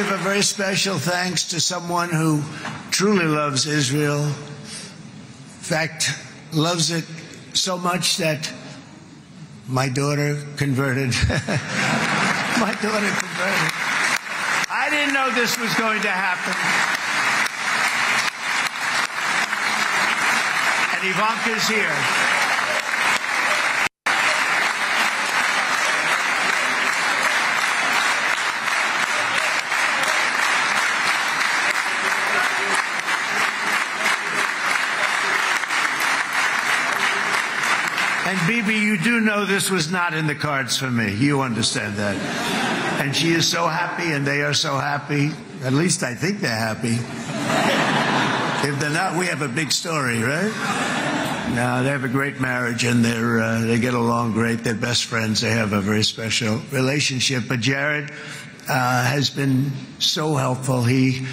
Give a very special thanks to someone who truly loves Israel. In fact, loves it so much that my daughter converted. My daughter converted. I didn't know this was going to happen. And Ivanka's here. And Bibi, you do know this was not in the cards for me. You understand that. And she is so happy, and they are so happy. At least I think they're happy. If they're not, we have a big story, right? No, they have a great marriage, and they get along great. They're best friends. They have a very special relationship. But Jared has been so helpful. He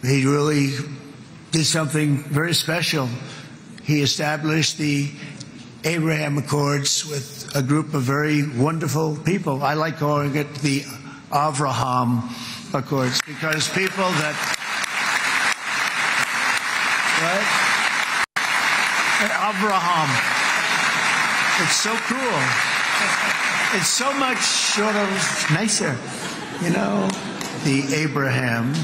really did something very special. He established the Abraham Accords with a group of very wonderful people. I like calling it the Avraham Accords, because people that, right? Avraham. It's so cool. It's so much sort of nicer, you know, the Abraham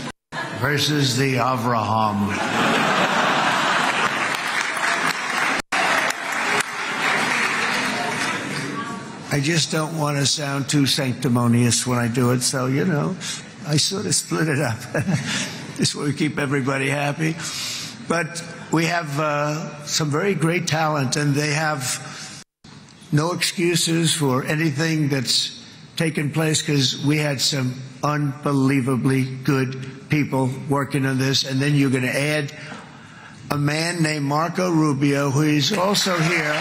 versus the Avraham. I just don't want to sound too sanctimonious when I do it, so, you know, I sort of split it up. This way we keep everybody happy. But we have some very great talent, and they have no excuses for anything that's taken place, because we had some unbelievably good people working on this. And then you're going to add a man named Marco Rubio, who is also here.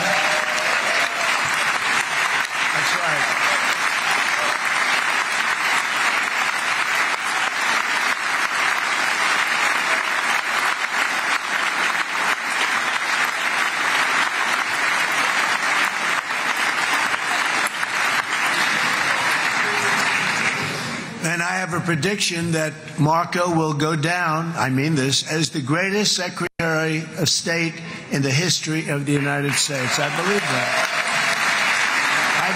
And I have a prediction that Marco will go down, I mean this, as the greatest Secretary of State in the history of the United States. I believe that. I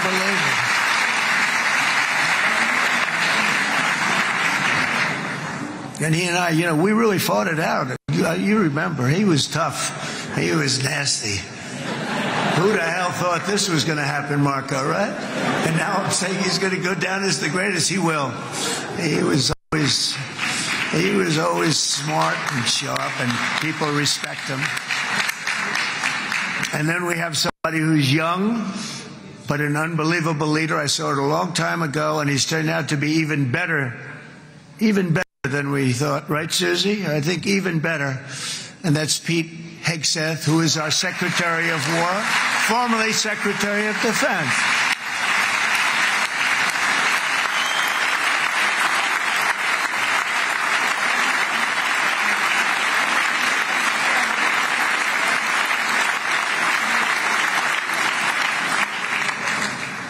believe it. And he and I, you know, we really fought it out. You remember, he was tough. He was nasty. Who the hell thought this was going to happen, Marco, right? And now I'm saying he's going to go down as the greatest. He will. He was always smart and sharp, and people respect him. And then we have somebody who's young, but an unbelievable leader. I saw it a long time ago, and he's turned out to be even better than we thought. Right, Susie? I think even better. And that's Pete Hegseth, who is our Secretary of War, formerly Secretary of Defense.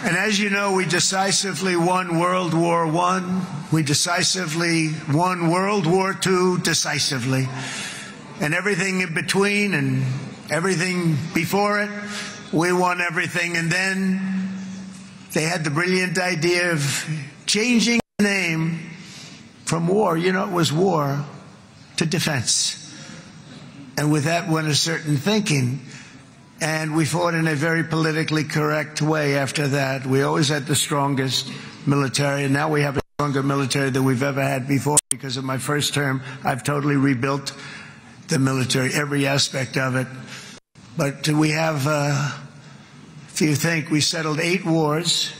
And as you know, we decisively won World War I. We decisively won World War II decisively. And everything in between and everything before it, we won everything. And then they had the brilliant idea of changing the name from war, you know, it was war, to defense. And with that went a certain thinking. And we fought in a very politically correct way after that. We always had the strongest military, and now we have a stronger military than we've ever had before. Because of my first term, I've totally rebuilt the military, every aspect of it. But we have, if you think, we settled 8 wars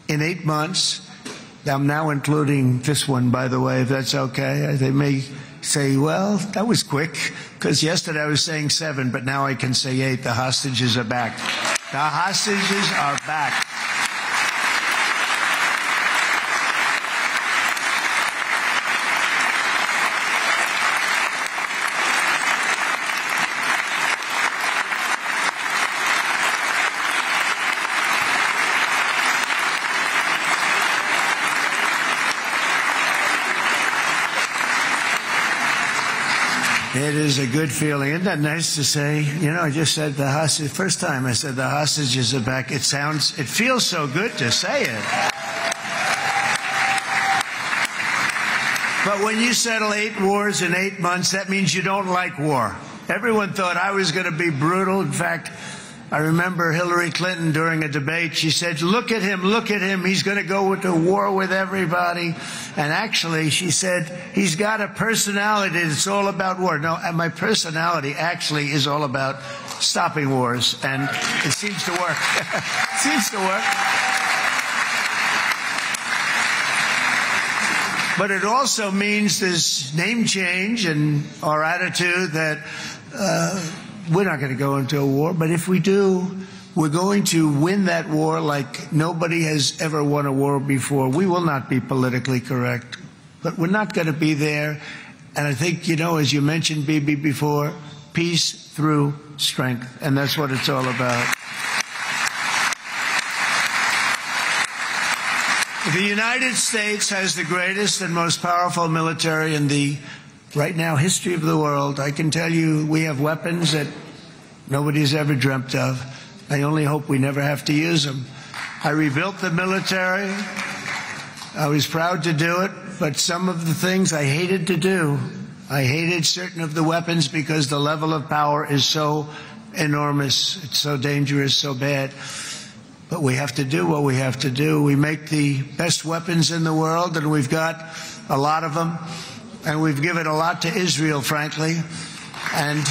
in 8 months. I'm now including this one, by the way, if that's okay. They may say, well, that was quick, because yesterday I was saying 7, but now I can say 8. The hostages are back. The hostages are back. It is a good feeling. Isn't that nice to say? You know, I just said the hostage. First time I said the hostages are back. It feels so good to say it. But when you settle 8 wars in 8 months, that means you don't like war. Everyone thought I was going to be brutal. In fact, I remember Hillary Clinton during a debate, she said, look at him, he's going to go into war with everybody. And actually, she said, he's got a personality that's all about war. No, and my personality actually is all about stopping wars. And it seems to work. It seems to work. But it also means this name change in our attitude that we're not going to go into a war, but if we do, we're going to win that war like nobody has ever won a war before. We will not be politically correct, but we're not going to be there. And I think, you know, as you mentioned, Bibi, before, peace through strength, and that's what it's all about. The United States has the greatest and most powerful military in the right now history of the world. I can tell you we have weapons that nobody's ever dreamt of. I only hope we never have to use them. I rebuilt the military. I was proud to do it, but some of the things I hated to do. I hated certain of the weapons because the level of power is so enormous. It's so dangerous, so bad. But we have to do what we have to do. We make the best weapons in the world, and we've got a lot of them. And we've given a lot to Israel, frankly. And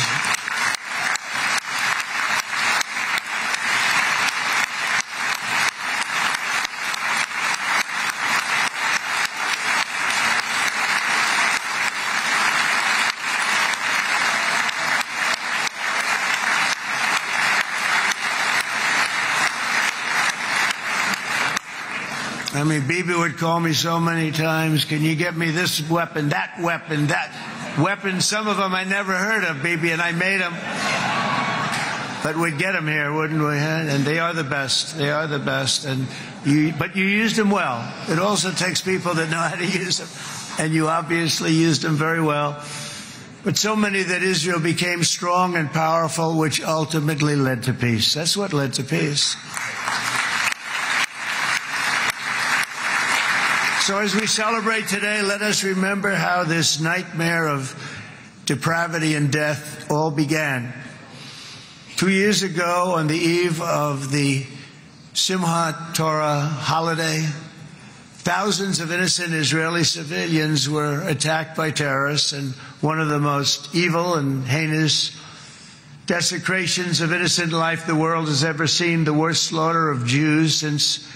I mean, Bibi would call me so many times, can you get me this weapon, that weapon, that weapon? Some of them I never heard of, Bibi, and I made them. But we'd get them here, wouldn't we? And they are the best. They are the best. But you used them well. It also takes people that know how to use them. And you obviously used them very well. But so many that Israel became strong and powerful, which ultimately led to peace. That's what led to peace. So as we celebrate today, let us remember how this nightmare of depravity and death all began. 2 years ago, on the eve of the Simchat Torah holiday, thousands of innocent Israeli civilians were attacked by terrorists, and one of the most evil and heinous desecrations of innocent life the world has ever seen, the worst slaughter of Jews since